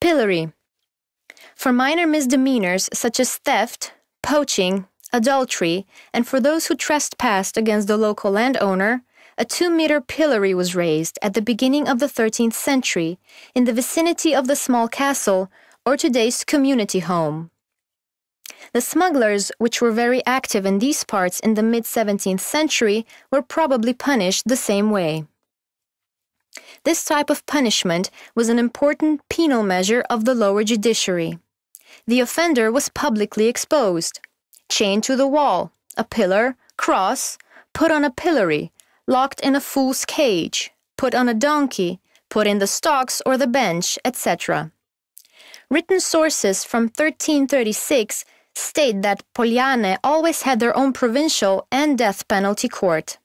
Pillory. For minor misdemeanors such as theft, poaching, adultery, and for those who trespassed against the local landowner, a 2-meter pillory was raised at the beginning of the 13th century in the vicinity of the small castle, or today's community home. The smugglers, which were very active in these parts in the mid-17th century, were probably punished the same way. This type of punishment was an important penal measure of the lower judiciary. The offender was publicly exposed, chained to the wall, a pillar, cross, put on a pillory, locked in a fool's cage, put on a donkey, put in the stocks or the bench, etc. Written sources from 1336 state that Poliane always had their own provincial and death penalty court.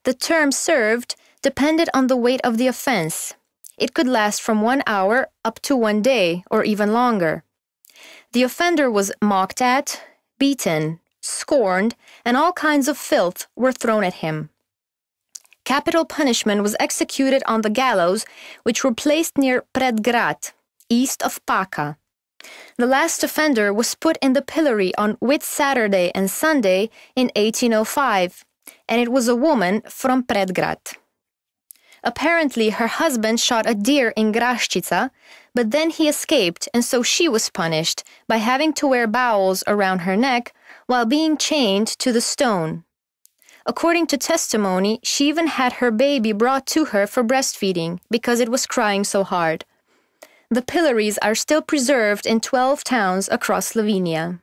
The term served depended on the weight of the offense. It could last from 1 hour up to 1 day or even longer. The offender was mocked at, beaten, scorned, and all kinds of filth were thrown at him. Capital punishment was executed on the gallows, which were placed near Predgrad, east of Paka. The last offender was put in the pillory on Whit Saturday and Sunday in 1805, and it was a woman from Predgrad. Apparently, her husband shot a deer in Graščica, but then he escaped, and so she was punished by having to wear bowels around her neck while being chained to the stone. According to testimony, she even had her baby brought to her for breastfeeding because it was crying so hard. The pillories are still preserved in 12 towns across Slovenia.